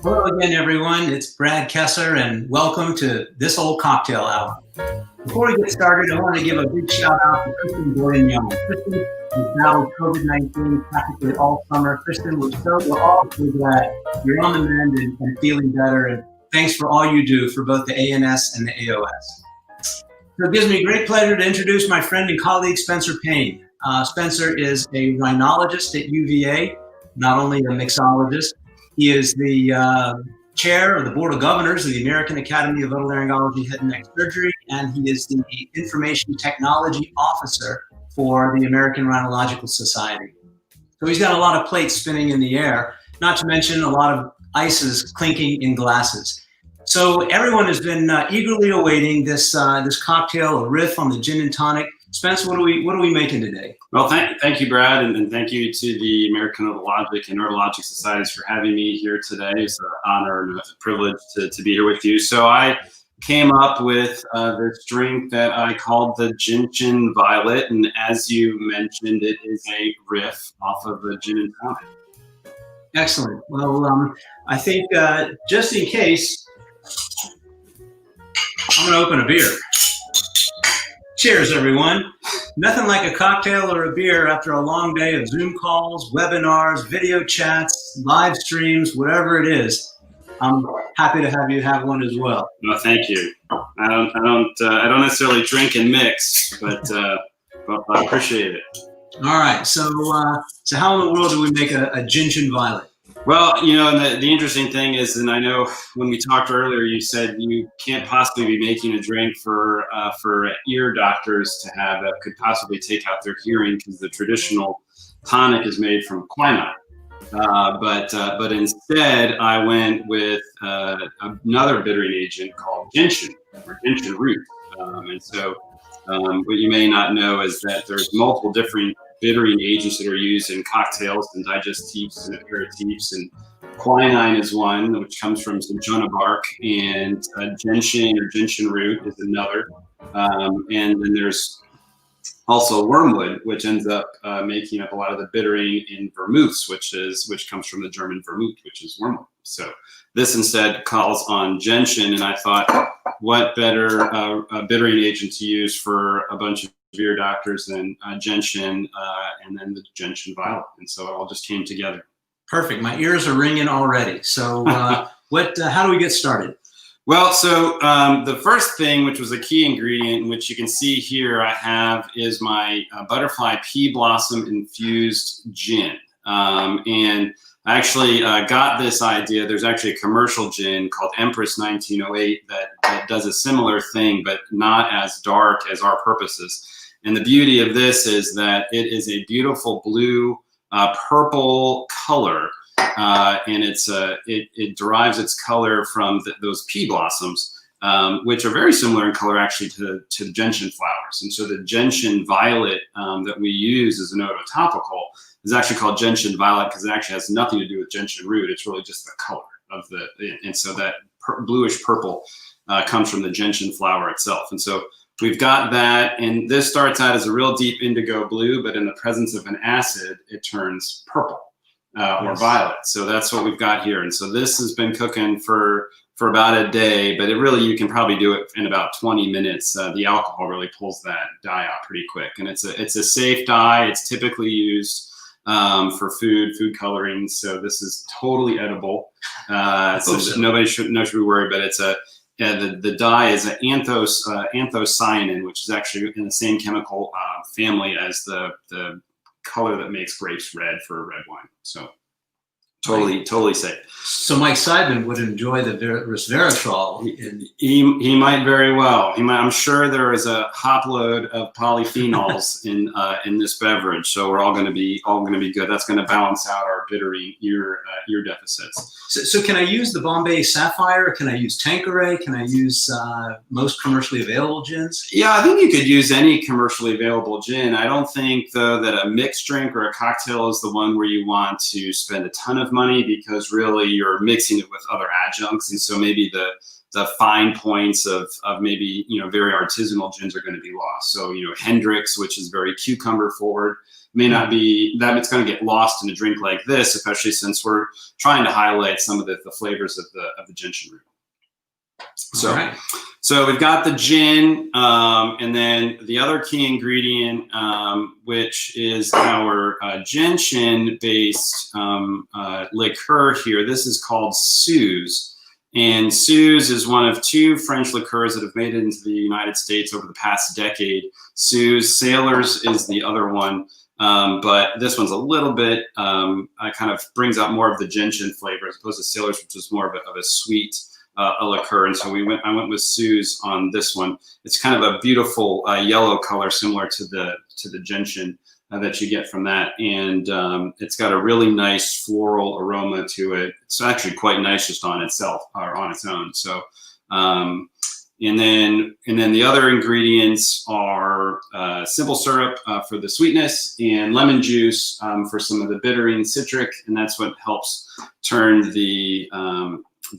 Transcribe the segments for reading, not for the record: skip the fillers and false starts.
Hello again, everyone. It's Brad Kessler, and welcome to This Old Cocktail Hour. Before we get started, I want to give a big shout out to Kristen Gordon-Young. Kristen has battled COVID-19 practically all summer. Kristen, we're all so glad you're on the mend and feeling better, and thanks for all you do for both the ANS and the AOS. So it gives me great pleasure to introduce my friend and colleague, Spencer Payne. Spencer is a rhinologist at UVA, not only a mixologist. He is the chair of the Board of Governors of the American Academy of Otolaryngology Head and Neck Surgery, and he is the Information Technology Officer for the American Rhinological Society. So he's got a lot of plates spinning in the air, not to mention a lot of ices clinking in glasses. So everyone has been eagerly awaiting this cocktail, a riff on the gin and tonic. Spence, what are we making today? Well, thank you, Brad, and thank you to the American Otologic and Neurologic Societies for having me here today. It's an honor and a privilege to be here with you. So I came up with this drink that I called the Gentian Violet, and as you mentioned, it is a riff off of the gin and tonic. Excellent. Well, I think just in case, I'm going to open a beer. Cheers, everyone. Nothing like a cocktail or a beer after a long day of Zoom calls, webinars, video chats, live streams, whatever it is. I'm happy to have you have one as well. No, thank you. I don't necessarily drink and mix, but I appreciate it. All right. So how in the world do we make a Gentian Violet? Well, you know, the interesting thing is, and I know when we talked earlier, you said you can't possibly be making a drink for ear doctors to have that could possibly take out their hearing, because the traditional tonic is made from quinine. But instead, I went with another bittering agent called gentian, or gentian root. And so what you may not know is that there's multiple different bittering agents that are used in cocktails and digestives and aperitifs, and quinine is one, which comes from cinchona bark, and gentian or gentian root is another. And then there's also wormwood, which ends up making up a lot of the bittering in vermouths, which comes from the German vermouth, which is wormwood. So this instead calls on gentian, and I thought, what better bittering agent to use for a bunch of ear doctors than gentian, and then the Gentian Violet, and so it all just came together. Perfect. My ears are ringing already. So how do we get started? Well, so the first thing, which was a key ingredient, which you can see here I have, is my butterfly pea blossom infused gin. And I actually got this idea. There's actually a commercial gin called Empress 1908 that does a similar thing, but not as dark as our purposes. And the beauty of this is that it is a beautiful blue, purple color, and it derives its color from those pea blossoms, which are very similar in color actually to the gentian flowers. And so the gentian violet that we use as an ototopical is actually called gentian violet because it actually has nothing to do with gentian root. It's really just the color of and so that bluish purple comes from the gentian flower itself. And so we've got that, and this starts out as a real deep indigo blue, but in the presence of an acid, it turns purple or violet. So that's what we've got here. And so this has been cooking for about a day, but you can probably do it in about 20 minutes. The alcohol really pulls that dye out pretty quick, and it's a safe dye. It's typically used for food coloring. So this is totally edible. So nobody should be worried, but it's the dye is an anthocyanin, which is actually in the same chemical family as the color that makes grapes red for red wine. So totally safe. So Mike Seidman would enjoy the resveratrol. He might very well. I'm sure there is a hop load of polyphenols in this beverage, so we're all going to be good. That's going to balance out our bittering ear deficits. So can I use the Bombay Sapphire? Can I use Tanqueray? Can I use most commercially available gins? Yeah, I think you could use any commercially available gin. I don't think, though, that a mixed drink or a cocktail is the one where you want to spend a ton of money, because really you're mixing it with other adjuncts, and so maybe the fine points of maybe very artisanal gins are going to be lost. So Hendrix, which is very cucumber forward, may not be that it's going to get lost in a drink like this, especially since we're trying to highlight some of the flavors of the gentian root. So, right. So we've got the gin, and then the other key ingredient, which is our gentian-based liqueur here. This is called Suze. And Suze is one of 2 French liqueurs that have made it into the United States over the past decade. Suze Sailors is the other one, but this one's a little bit, kind of brings out more of the gentian flavor as opposed to Sailors, which is more of a sweet a liqueur. And so I went with Suze on this one. It's kind of a beautiful yellow color, similar to the gentian that you get from that, and it's got a really nice floral aroma to it. It's actually quite nice just on itself or on its own. So, and then the other ingredients are simple syrup for the sweetness and lemon juice for some of the bitter and citric, and that's what helps turn the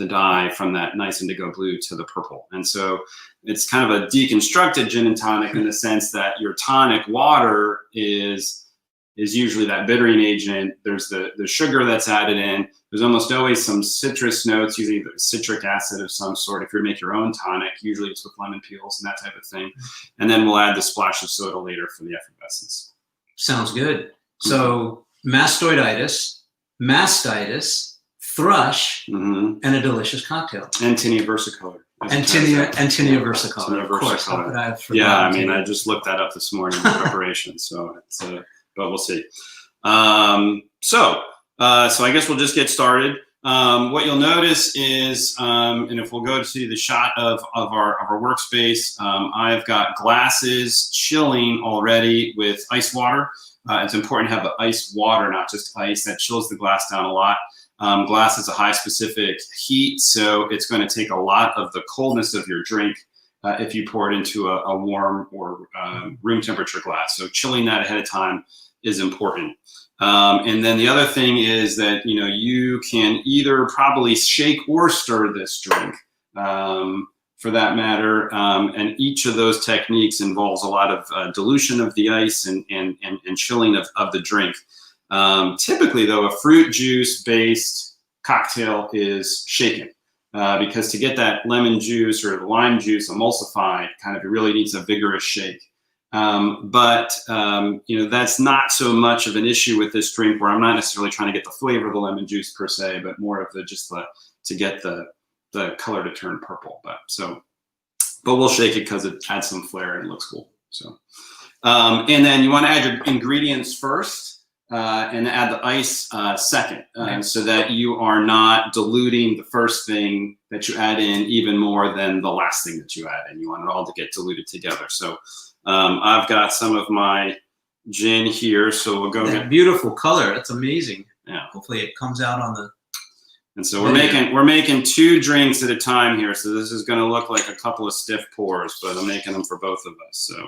dye from that nice indigo blue to the purple. And so it's kind of a deconstructed gin and tonic in the sense that your tonic water is usually that bittering agent. There's the sugar that's added in. There's almost always some citrus notes, usually citric acid of some sort. If you make your own tonic, usually it's with lemon peels and that type of thing. And then we'll add the splash of soda later for the effervescence. Sounds good. So mastoiditis, mastitis, thrush, and a delicious cocktail. And tinea versicolor. And tinea versicolor. Of course. How could I have forgotten? Yeah, I mean, I just looked that up this morning in preparation, so it's but we'll see. So I guess we'll just get started. What you'll notice is, and if we'll go to the shot of our workspace, I've got glasses chilling already with ice water. It's important to have the ice water, not just ice. That chills the glass down a lot. Glass has a high specific heat, so it's going to take a lot of the coldness of your drink if you pour it into a warm or room temperature glass. So chilling that ahead of time is important. And then the other thing is that, you can either probably shake or stir this drink, for that matter. And each of those techniques involves a lot of dilution of the ice and chilling of the drink. Typically, though, a fruit juice-based cocktail is shaken because to get that lemon juice or the lime juice emulsified, it really needs a vigorous shake. But that's not so much of an issue with this drink, where I'm not necessarily trying to get the flavor of the lemon juice per se, but more of to get the color to turn purple. But we'll shake it because it adds some flair and it looks cool. So, and then you want to add your ingredients first. And add the ice second, so that you are not diluting the first thing that you add in even more than the last thing that you add in. You want it all to get diluted together. So I've got some of my gin here, so we'll go. That beautiful color, that's amazing. Yeah. Hopefully it comes out on the. And so we're making 2 drinks at a time here. So this is going to look like a couple of stiff pours, but I'm making them for both of us. So.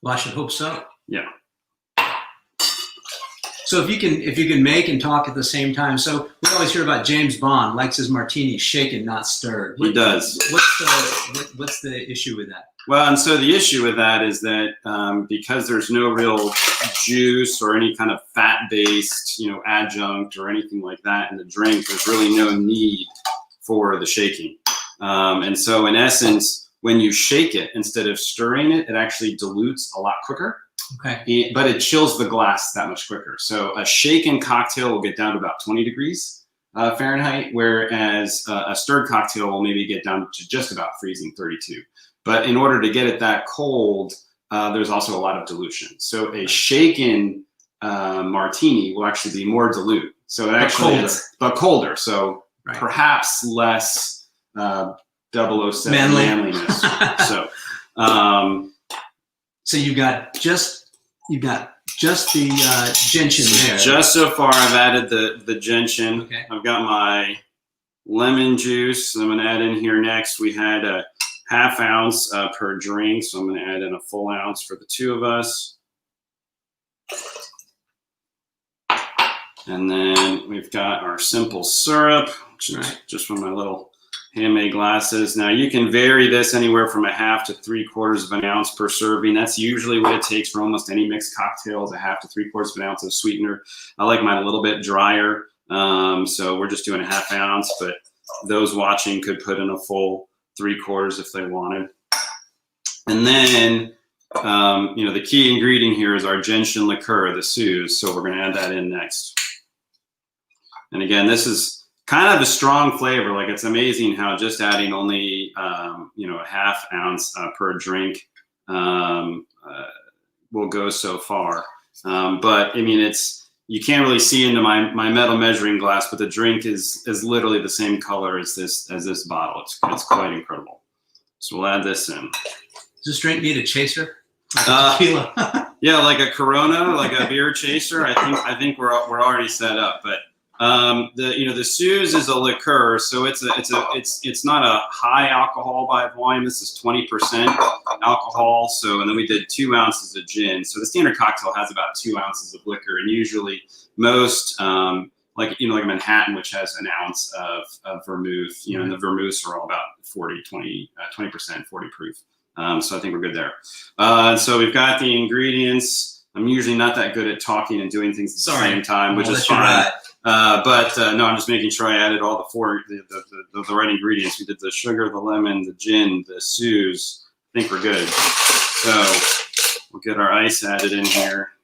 Well, I should hope so. Yeah. So if you can make and talk at the same time. So we always hear about James Bond likes his martini shaken, not stirred. He does. What's the issue with that? Well, and so the issue with that is that because there's no real juice or any kind of fat-based, adjunct or anything like that in the drink, there's really no need for the shaking. And so in essence, when you shake it, instead of stirring it, it actually dilutes a lot quicker. Okay. But it chills the glass that much quicker. So a shaken cocktail will get down to about 20 degrees Fahrenheit, whereas a stirred cocktail will maybe get down to just about freezing, 32. But in order to get it that cold, there's also a lot of dilution. So a shaken martini will actually be more dilute. So it actually is, but colder. So perhaps less 007 manliness. So you got just the gentian there. Just so far, I've added the gentian. Okay. I've got my lemon juice. I'm going to add in here next. We had a ½ ounce per drink, so I'm going to add in a full ounce for the 2 of us. And then we've got our simple syrup, which is just from my little handmade glasses. Now you can vary this anywhere from 1/2 to 3/4 of an ounce per serving. That's usually what it takes for almost any mixed cocktails, 1/2 to 3/4 of an ounce of sweetener. I like mine a little bit drier, so we're just doing 1/2 ounce, but those watching could put in a full 3/4 if they wanted. And then, the key ingredient here is our gentian liqueur, the Suze. So we're going to add that in next. And again, this is kind of a strong flavor. Like, it's amazing how just adding only, 1/2 ounce per drink will go so far. But I mean, you can't really see into my metal measuring glass, but the drink is literally the same color as this bottle. It's quite incredible. So we'll add this in. Does this drink need a chaser? Tequila? Yeah, like a Corona, like a beer chaser. I think we're already set up. But the Suze is a liqueur, so it's not a high alcohol by volume. This is 20% alcohol. So, and then we did 2 ounces of gin. So the standard cocktail has about 2 ounces of liquor, and usually most like Manhattan, which has an ounce of vermouth. And the vermouths are all about 20%, 40 proof. So I think we're good there. So we've got the ingredients. I'm usually not that good at talking and doing things at the same time, which is fine. But no, I'm just making sure I added all the right ingredients. We did the sugar, the lemon, the gin, the Suze. I think we're good. So we'll get our ice added in here.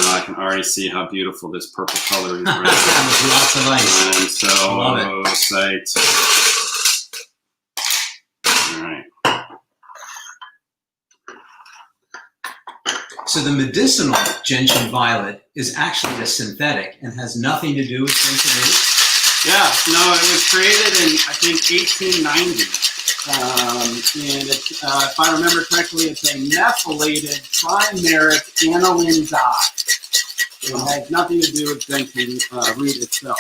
I can already see how beautiful this purple color is. Right? Lots of ice. I'm so psyched. All right. So the medicinal gentian violet is actually a synthetic and has nothing to do with synthetic. Yeah, no, it was created in, I think, 1890. And if I remember correctly, it's a methylated trimeric aniline dye. It has nothing to do with gentian root itself.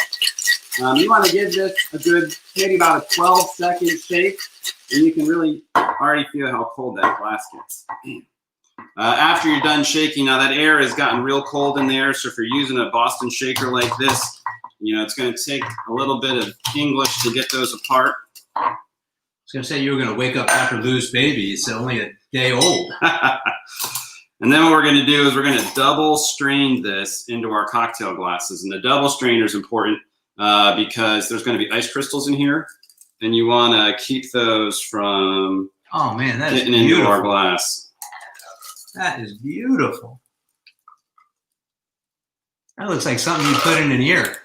You want to give this a good, maybe about a 12-second shake, and you can really already feel how cold that glass gets. After you're done shaking, now that air has gotten real cold in there, so if you're using a Boston shaker like this, it's going to take a little bit of English to get those apart. I was going to say you were going to wake up after Lou's baby. It's only a day old. And then what we're going to do is we're going to double strain this into our cocktail glasses. And the double strainer is important because there's going to be ice crystals in here. And you want to keep those from getting into our glass. That is beautiful. That looks like something you put in an ear.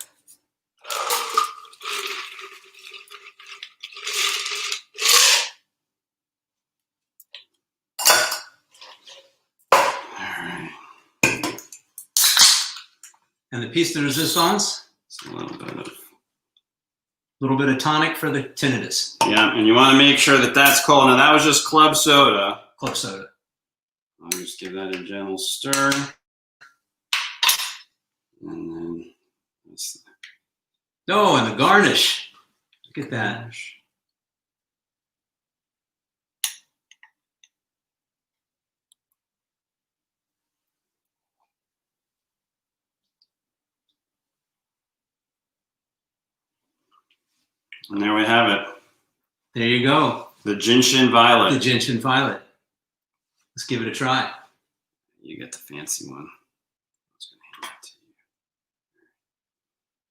And the piece de resistance? A little bit of tonic for the tinnitus. Yeah, and you want to make sure that that's cold. Now, that was just club soda. Club soda. I'll just give that a gentle stir. And then... Oh, and the garnish. Look at that. And there we have it. There you go. The gentian violet. The gentian violet. Let's give it a try. You get the fancy one. I was going to hand that to you.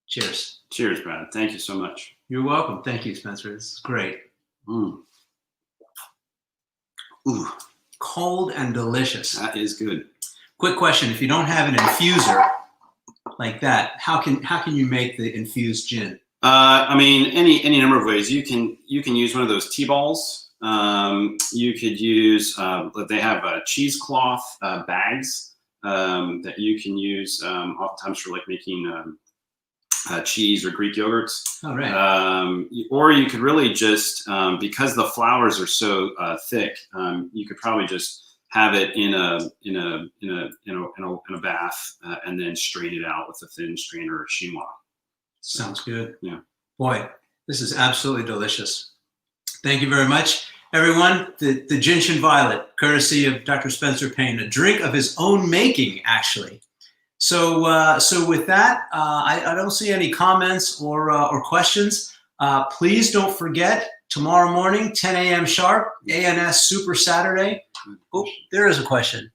Cheers. Cheers, Brad. Thank you so much. You're welcome. Thank you, Spencer. This is great. Ooh. Cold and delicious. That is good. Quick question. If you don't have an infuser like that, how can you make the infused gin? I mean, any number of ways. You can use one of those tea balls. You could use. They have cheesecloth bags that you can use oftentimes for like making cheese or Greek yogurts. Oh, right. Or you could really just because the flours are so thick, you could probably just have it in a bath and then strain it out with a thin strainer or chinois. Sounds good. Yeah. Boy, this is absolutely delicious. Thank you very much. Everyone, the Gentian Violet, courtesy of Dr. Spencer Payne, a drink of his own making, actually. So with that, I don't see any comments or questions. Please don't forget, tomorrow morning, 10 a.m. sharp, ANS Super Saturday. Oh, there is a question.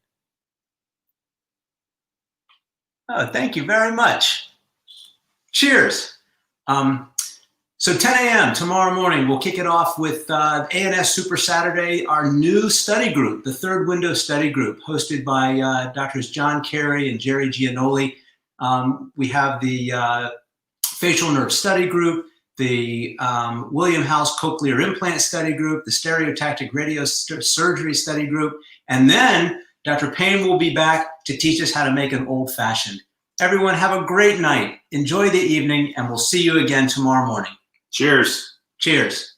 Oh, thank you very much. Cheers. So 10 a.m. tomorrow morning, we'll kick it off with ANS Super Saturday, our new study group, the Third Window Study Group, hosted by Drs. John Carey and Jerry Gianoli. We have the Facial Nerve Study Group, the William House Cochlear Implant Study Group, the Stereotactic Radiosurgery Study Group, and then Dr. Payne will be back to teach us how to make an old-fashioned. Everyone have a great night. Enjoy the evening, and we'll see you again tomorrow morning. Cheers. Cheers.